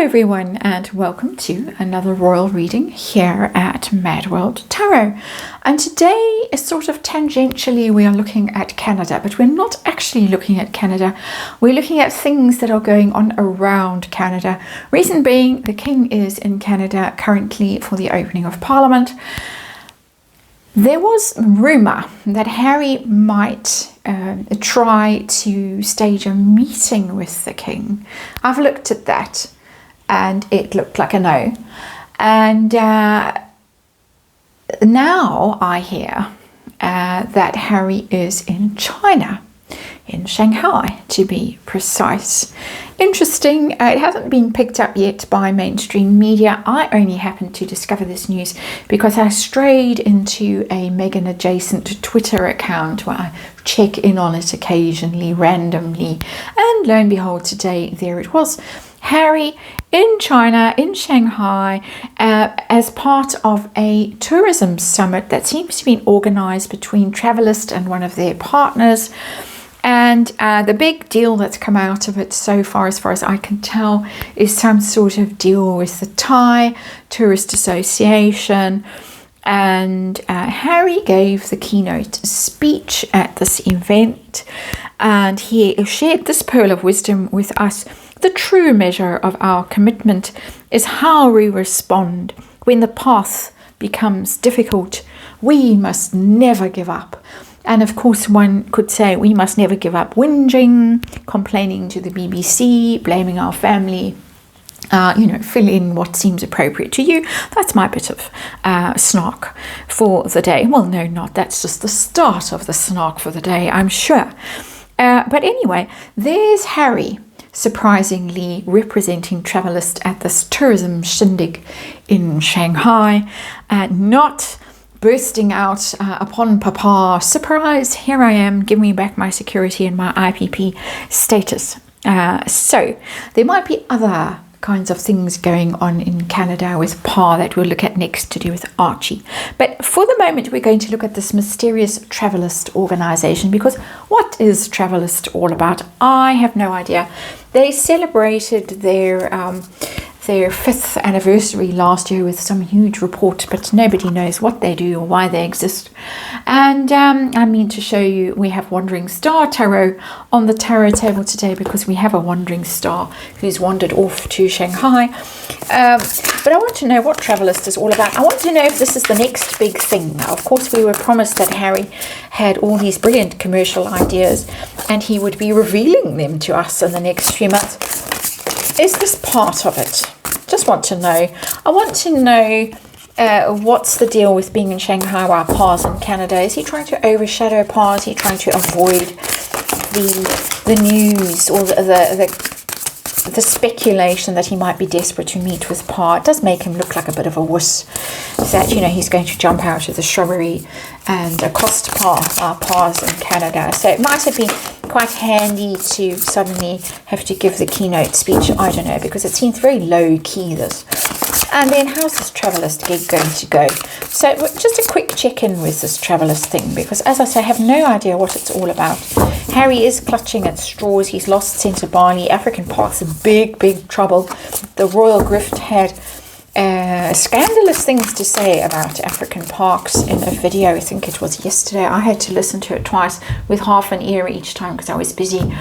everyone, and welcome to another royal reading here at MadWorldTarot. And today is sort of tangentially we are looking at Canada, but we're not actually looking at Canada. We're looking at things that are going on around Canada. Reason being, the King is in Canada currently for the opening of Parliament. There was rumour that Harry might try to stage a meeting with the King. I've looked at that and it looked like a no. And now I hear that Harry is in China, in Shanghai to be precise. Interesting. It hasn't been picked up yet by mainstream media. I only happened to discover this news because I strayed into a Meghan adjacent Twitter account where I check in on it occasionally, randomly, and lo and behold, today there it was. Harry in China, in Shanghai, as part of a tourism summit that seems to be organized between Travelist and one of their partners. And the big deal that's come out of it so far as I can tell, is some sort of deal with the Thai Tourist Association. And Harry gave the keynote speech at this event. And he shared this pearl of wisdom with us. The true measure of our commitment is how we respond when the path becomes difficult. We must never give up. And of course, one could say we must never give up whinging, complaining to the BBC, blaming our family. Fill in what seems appropriate to you. That's my bit of snark for the day. Well, no, not. That's just the start of the snark for the day, I'm sure. But anyway, there's Harry, surprisingly representing Travelist at this tourism shindig in Shanghai, not bursting out upon Papa, surprise, here I am, give me back my security and my IPP status. So there might be other kinds of things going on in Canada with Pa that we'll look at next to do with Archie. But for the moment, we're going to look at this mysterious Travelist organization, because what is Travelist all about? I have no idea. They celebrated their 5th anniversary last year with some huge report, but nobody knows what they do or why they exist. And I mean to show you, we have Wandering Star Tarot on the tarot table today because we have a wandering star who's wandered off to Shanghai. But I want to know what Travelist is all about. I want to know if this is the next big thing. Now, of course, we were promised that Harry had all these brilliant commercial ideas and he would be revealing them to us in the next few months. Is this part of it? Just want to know. I want to know what's the deal with being in Shanghai while Pa's in Canada. Is he trying to overshadow Pa? Is he trying to avoid the news or the speculation that he might be desperate to meet with Pa? It does make him look like a bit of a wuss, that he's going to jump out of the shrubbery and accost Pa's in Canada. So it might have been quite handy to suddenly have to give the keynote speech. I don't know, because it seems very low key, this. And then how's this Travelist gig going to go? So just a quick check-in with this Travelist thing, because as I say, I have no idea what it's all about. Harry is clutching at straws. He's lost Centre Barley. African Park's in big trouble. The Royal Grift had scandalous things to say about African parks in a video. I think it was yesterday. I had to listen to it twice with half an ear each time because I was busy.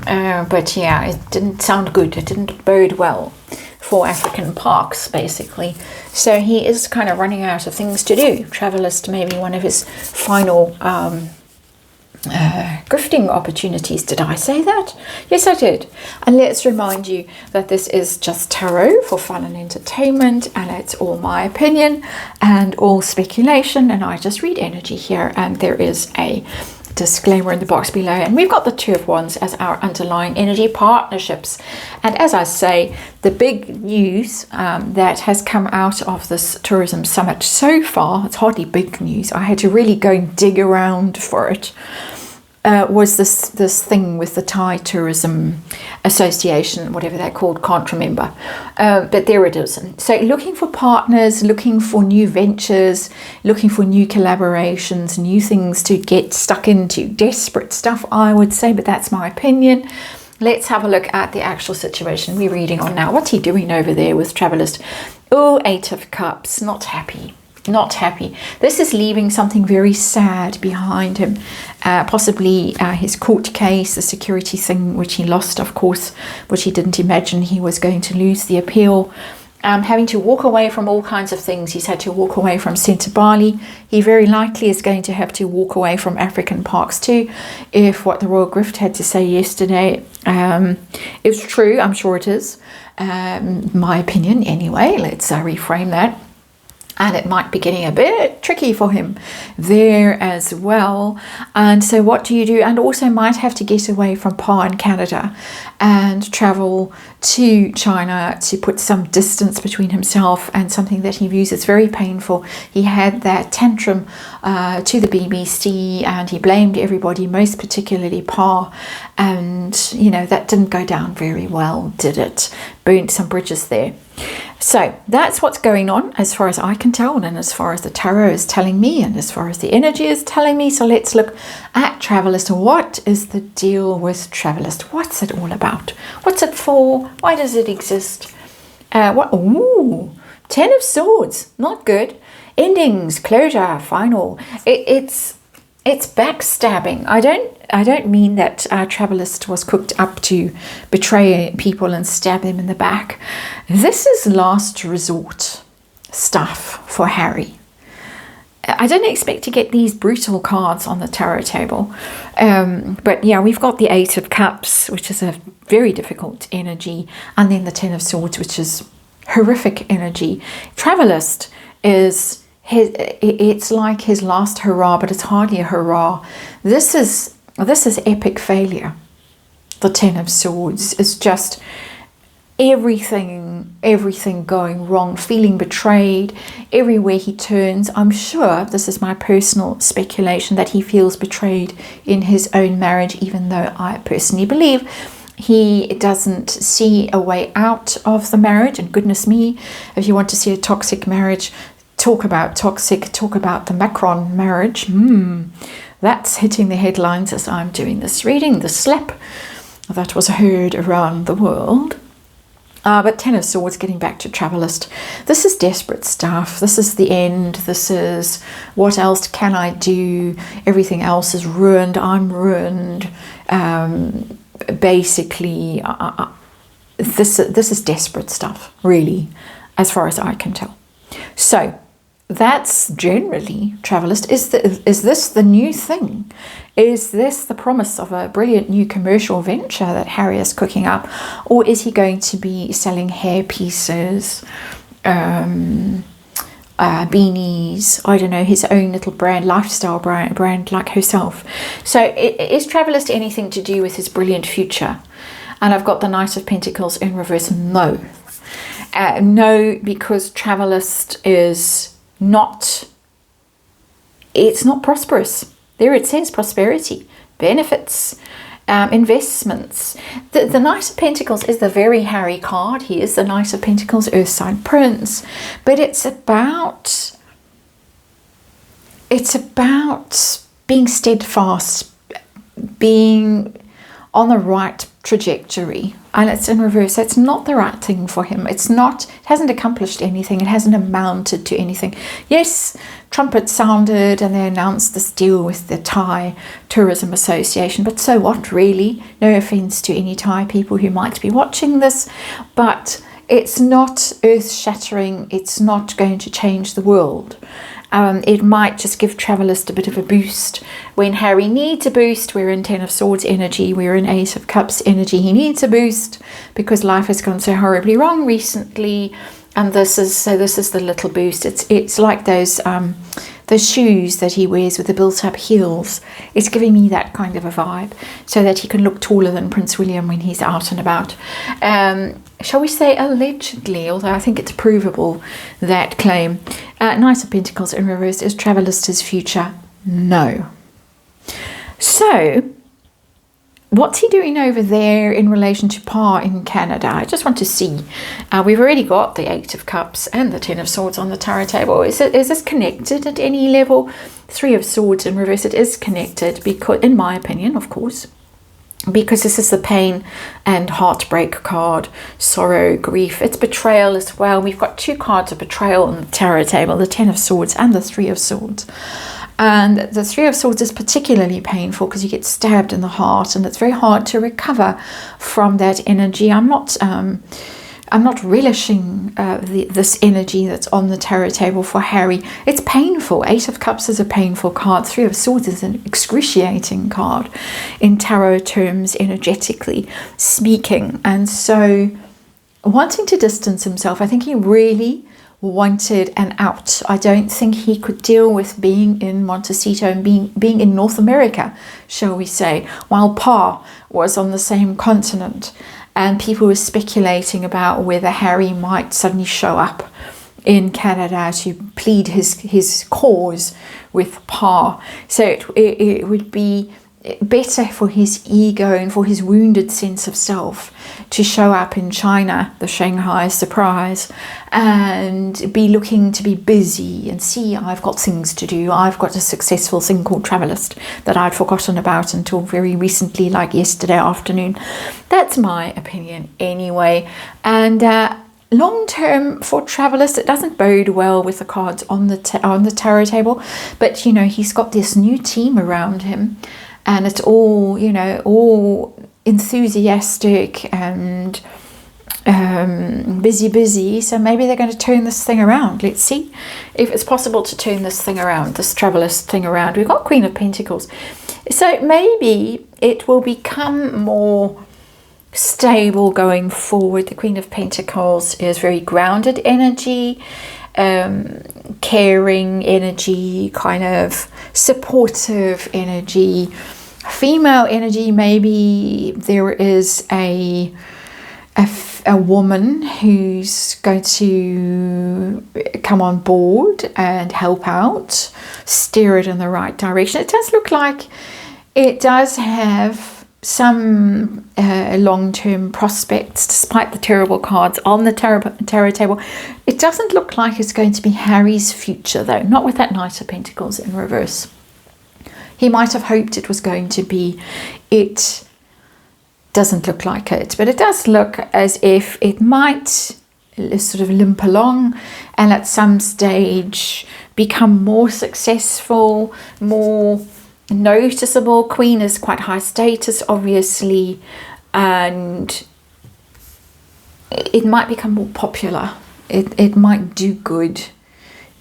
But yeah, it didn't sound good. It didn't bode well for African parks, basically. So he is kind of running out of things to do. Travelist may be one of his final grifting opportunities. Did I say that? Yes, I did. And let's remind you that this is just tarot for fun and entertainment, and it's all my opinion and all speculation, and I just read energy here, and there is a disclaimer in the box below. And we've got the Two of Wands as our underlying energy partnerships. And as I say, the big news that has come out of this tourism summit so far, it's hardly big news, I had to really go and dig around for it, was this thing with the Thai Tourism Association, whatever they're called, can't remember. But there it is. So looking for partners, looking for new ventures, looking for new collaborations, new things to get stuck into. Desperate stuff, I would say, but that's my opinion. let's have a look at the actual situation we're reading on now. What's he doing over there with Travelist? Oh, 8 of Cups, not happy. Not happy. This is leaving something very sad behind him. Possibly his court case, the security thing, which he lost, of course, which he didn't imagine he was going to lose the appeal. Having to walk away from all kinds of things. He's had to walk away from Centre Bali. He very likely is going to have to walk away from African parks too, if what the Royal Grift had to say yesterday is true. I'm sure it is. My opinion anyway. Let's reframe that. And it might be getting a bit tricky for him there as well. And so what do you do? And also might have to get away from Pa in Canada and travel to China to put some distance between himself and something that he views as very painful. He had that tantrum to the BBC and he blamed everybody, most particularly Pa. And, you know, that didn't go down very well, did it? Burnt some bridges there. So that's what's going on as far as I can tell, and as far as the tarot is telling me, and as far as the energy is telling me. So let's look at Travelist. What is the deal with Travelist? What's it all about? What's it for? Why does it exist? Ooh, 10 of Swords, not good. Endings, closure, final. It's backstabbing. I don't mean that Travelist was cooked up to betray people and stab them in the back. This is last resort stuff for Harry. I didn't expect to get these brutal cards on the tarot table. But yeah, we've got the 8 of Cups, which is a very difficult energy. And then the 10 of Swords, which is horrific energy. Travelist is... it's like his last hurrah, but it's hardly a hurrah. This is epic failure. The 10 of Swords is just everything going wrong, feeling betrayed everywhere he turns. I'm sure, this is my personal speculation, that he feels betrayed in his own marriage, even though I personally believe he doesn't see a way out of the marriage. And goodness me, if you want to see a toxic marriage, talk about toxic, talk about the Macron marriage. That's hitting the headlines as I'm doing this reading, the slap that was heard around the world. But 10 of Swords, getting back to Travelist. This is desperate stuff. This is the end. This is, what else can I do? Everything else is ruined. I'm ruined. Basically, this is desperate stuff, really, as far as I can tell. So that's generally Travelist. Is this the new thing? Is this the promise of a brilliant new commercial venture that Harry is cooking up? Or is he going to be selling hair pieces, beanies, I don't know, his own little brand, lifestyle brand like herself? So is Travelist anything to do with his brilliant future? And I've got the Knight of Pentacles in reverse. No. No, because Travelist is not, it's not prosperous. There it says prosperity, benefits, investments. The Knight of Pentacles is the very Harry card. He is the Knight of Pentacles, Earth sign prince. But it's about being steadfast, being on the right trajectory. And it's in reverse. It's not the right thing for him. It hasn't accomplished anything. It hasn't amounted to anything. Yes, trumpets sounded and they announced this deal with the Thai Tourism Association. But so what, really? No offense to any Thai people who might be watching this. But it's not earth-shattering. It's not going to change the world. It might just give Travelist a bit of a boost. When Harry needs a boost, we're in 10 of Swords energy, we're in 8 of Cups energy. He needs a boost because life has gone so horribly wrong recently. And this is the little boost. It's like those shoes that he wears with the built-up heels. It's giving me that kind of a vibe, so that he can look taller than Prince William when he's out and about. Shall we say allegedly, although I think it's provable, that claim. Knight of Pentacles in reverse. Is Travelist his future? No. So, what's he doing over there in relation to Pa in Canada? I just want to see. We've already got the 8 of Cups and the 10 of Swords on the tarot table. Is this connected at any level? 3 of Swords in reverse. It is connected because, in my opinion, of course, because this is the pain and heartbreak card, sorrow, grief. It's betrayal as well. We've got 2 cards of betrayal on the tarot table, the 10 of Swords and the 3 of Swords. And the 3 of Swords is particularly painful because you get stabbed in the heart, and it's very hard to recover from that energy. I'm not relishing this energy that's on the tarot table for Harry. It's painful. 8 of Cups is a painful card. 3 of Swords is an excruciating card in tarot terms, energetically speaking. And so wanting to distance himself, I think he really wanted an out. I don't think he could deal with being in Montecito and being in North America, shall we say, while Pa was on the same continent. And people were speculating about whether Harry might suddenly show up in Canada to plead his cause with Pa. So it would be better for his ego and for his wounded sense of self to show up in China, the Shanghai surprise, and be looking to be busy and see, I've got things to do. I've got a successful thing called Travelist that I'd forgotten about until very recently, like yesterday afternoon. That's my opinion anyway. And long term for Travelist, it doesn't bode well with the cards on the tarot table, but you know, he's got this new team around him. And it's all, you know, all enthusiastic and busy. So maybe they're going to turn this thing around. Let's see if it's possible to turn this thing around, this Travelist thing around. We've got Queen of Pentacles. So maybe it will become more stable going forward. The Queen of Pentacles is very grounded energy, caring energy, kind of supportive energy, female energy. Maybe there is a woman who's going to come on board and help out, steer it in the right direction. It does look like it does have some long-term prospects, despite the terrible cards on the tarot table. It doesn't look like it's going to be Harry's future, though, not with that Knight of Pentacles in reverse. He might have hoped it was going to be. It doesn't look like it, but it does look as if it might sort of limp along and at some stage become more successful, more noticeable. Queen is quite high status, obviously, and it might become more popular. It might do good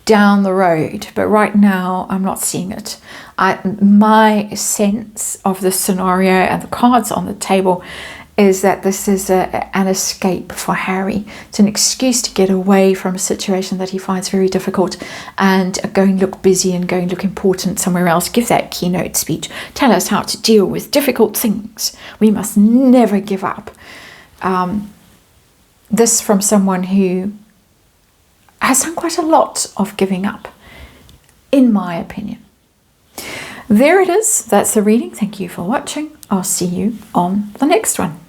down the road, but right now I'm not seeing it. My sense of the scenario and the cards on the table is that this is an escape for Harry. It's an excuse to get away from a situation that he finds very difficult and go and look busy and go and look important somewhere else. Give that keynote speech. Tell us how to deal with difficult things. We must never give up. This from someone who has done quite a lot of giving up, in my opinion. There it is. That's the reading. Thank you for watching. I'll see you on the next one.